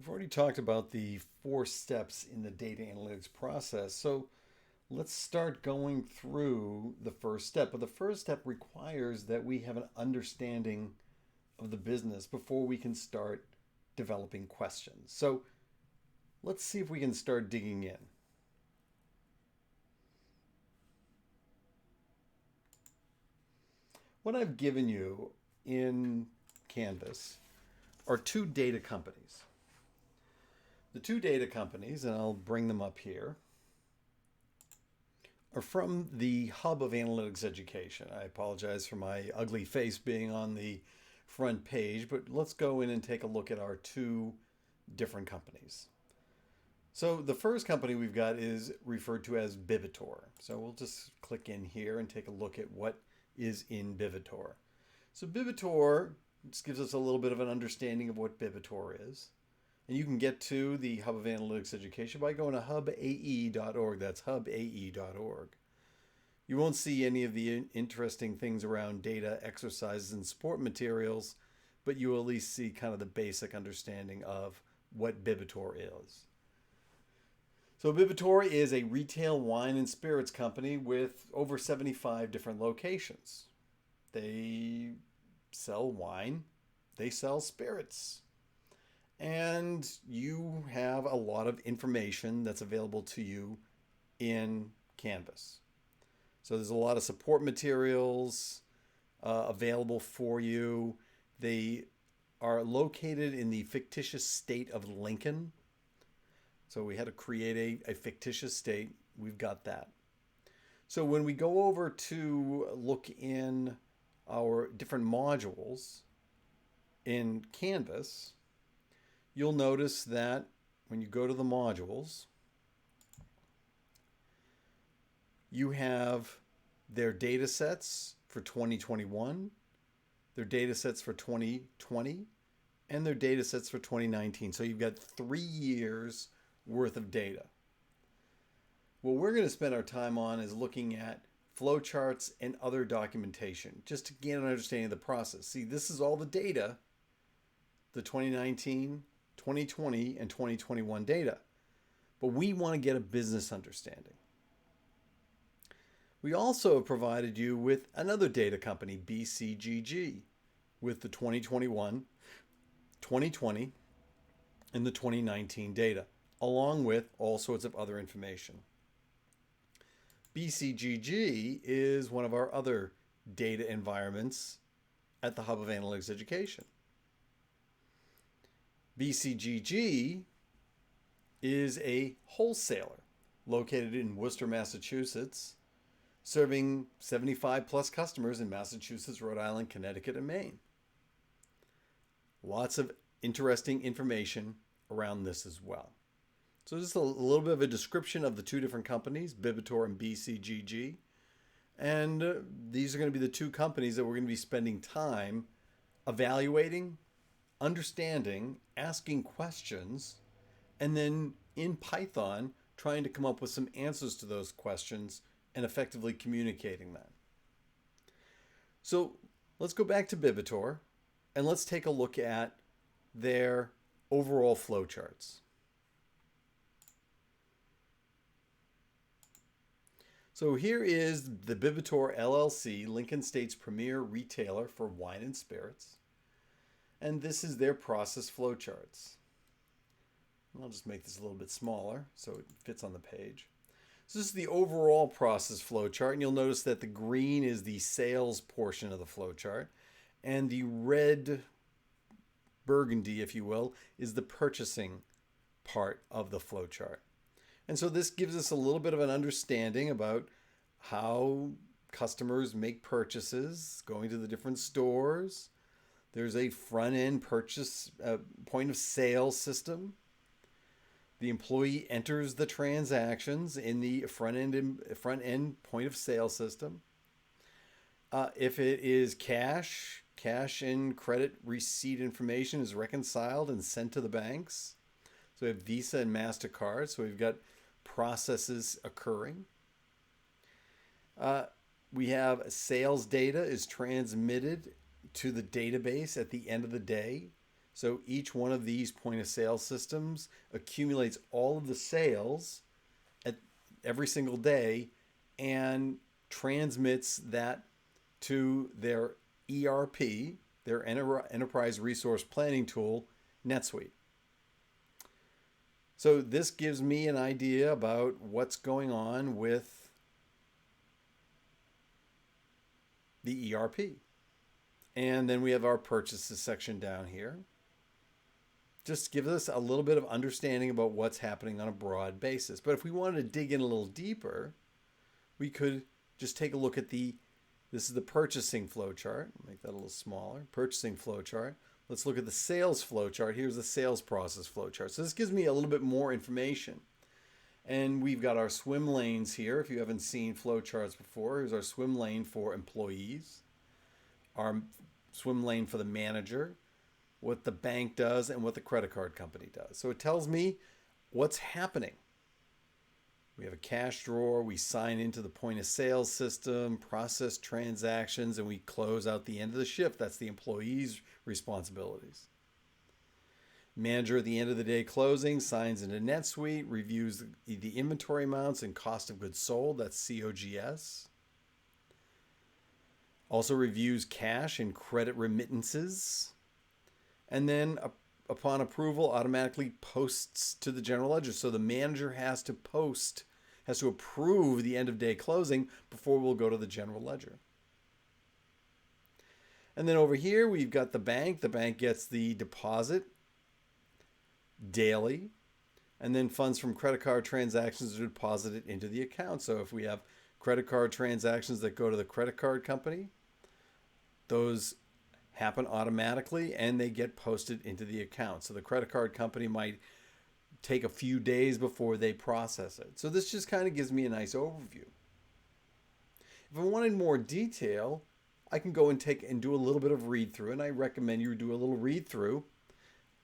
We've already talked about the 4 steps in the data analytics process. So let's start going through the first step. But the first step requires that we have an understanding of the business before we can start developing questions. So let's see if we can start digging in. What I've given you in Canvas are 2 data companies. The 2 data companies, and I'll bring them up here, are from the Hub of Analytics Education. I apologize for my ugly face being on the front page, but let's go in and take a look at our 2 different companies. So the first company we've got is referred to as Bivitor. So we'll just click in here and take a look at what is in Bivitor. So Bivitor just gives us a little bit of an understanding of what Bivitor is. And you can get to the Hub of Analytics Education by going to hubae.org. That's hubae.org. You won't see any of the interesting things around data, exercises, and support materials, but you will at least see kind of the basic understanding of what Bivitor is. So Bivitor is a retail wine and spirits company with over 75 different locations. They sell wine, they sell spirits. And you have a lot of information that's available to you in Canvas. So there's a lot of support materials available for you. They are located in the fictitious state of Lincoln. So we had to create a fictitious state. We've got that. So when we go over to look in our different modules in Canvas, you'll notice that when you go to the modules, you have their data sets for 2021, their data sets for 2020, and their data sets for 2019. So you've got 3 years worth of data. What we're going to spend our time on is looking at flowcharts and other documentation, just to get an understanding of the process. See, this is all the data, the 2019, 2020, and 2021 data. But we want to get a business understanding. We also have provided you with another data company, BCGG, with the 2021, 2020, and the 2019 data, along with all sorts of other information. BCGG is one of our other data environments at the Hub of Analytics Education. BCGG is a wholesaler located in Worcester, Massachusetts, serving 75 plus customers in Massachusetts, Rhode Island, Connecticut, and Maine. Lots of interesting information around this as well. So just a little bit of a description of the 2 different companies, Bivitor and BCGG. And these are going to be the 2 companies that we're going to be spending time evaluating, understanding, asking questions, and then in Python, trying to come up with some answers to those questions and effectively communicating that. So let's go back to Bivitor and let's take a look at their overall flowcharts. So here is the Bivitor LLC, Lincoln State's premier retailer for wine and spirits. And this is their process flowcharts. I'll just make this a little bit smaller so it fits on the page. So this is the overall process flowchart, and you'll notice that the green is the sales portion of the flowchart, and the red burgundy, if you will, is the purchasing part of the flowchart. And so this gives us a little bit of an understanding about how customers make purchases, going to the different stores. There's a front-end purchase point of sale system. The employee enters the transactions in the front-end point of sale system. If it is cash and credit receipt information is reconciled and sent to the banks. So we have Visa and MasterCard. So we've got processes occurring. We have sales data is transmitted to the database at the end of the day. So each one of these point of sale systems accumulates all of the sales at every single day and transmits that to their ERP, their enterprise resource planning tool, NetSuite. So this gives me an idea about what's going on with the ERP. And then we have our purchases section down here. Just gives us a little bit of understanding about what's happening on a broad basis. But if we wanted to dig in a little deeper, we could just take a look at this is the purchasing flow chart. Make that a little smaller. Purchasing flow chart. Let's look at the sales flow chart. Here's the sales process flow chart. So this gives me a little bit more information. And we've got our swim lanes here. If you haven't seen flow charts before, here's our swim lane for employees, our swim lane for the manager, what the bank does, and what the credit card company does. So it tells me what's happening. We have a cash drawer, we sign into the point of sale system, process transactions, and we close out the end of the shift. That's the employee's responsibilities. Manager at the end of the day closing signs into NetSuite, reviews the inventory amounts and cost of goods sold. That's COGS. Also reviews cash and credit remittances. And then upon approval, automatically posts to the general ledger. So the manager has to approve the end of day closing before we'll go to the general ledger. And then over here, we've got the bank. The bank gets the deposit daily, and then funds from credit card transactions are deposited into the account. So if we have credit card transactions that go to the credit card company, those happen automatically and they get posted into the account. So the credit card company might take a few days before they process it. So this just kind of gives me a nice overview. If I wanted more detail, I can go and do a little bit of read through, and I recommend you do a little read through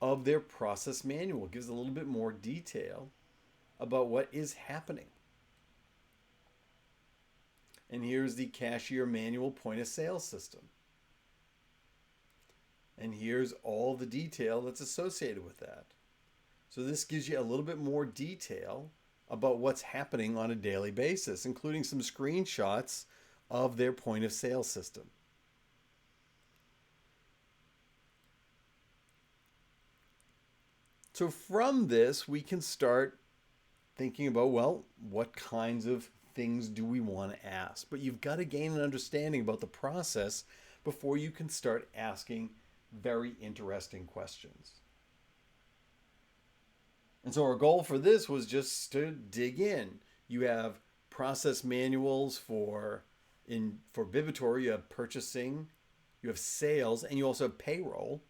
of their process manual. It gives a little bit more detail about what is happening. And here's the cashier manual point of sale system. And here's all the detail that's associated with that. So this gives you a little bit more detail about what's happening on a daily basis, including some screenshots of their point of sale system. So from this, we can start thinking about, well, what kinds of things do we want to ask? But you've got to gain an understanding about the process before you can start asking very interesting questions. And so our goal for this was just to dig in. You have process manuals for Bibitor, you have purchasing, you have sales, and you also have payroll.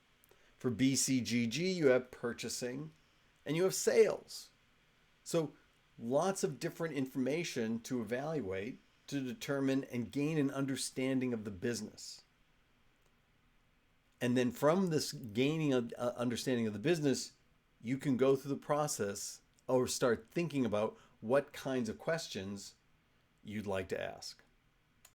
For BCGG, you have purchasing and you have sales. So lots of different information to evaluate to determine and gain an understanding of the business. And then from this gaining an understanding of the business, you can go through the process or start thinking about what kinds of questions you'd like to ask.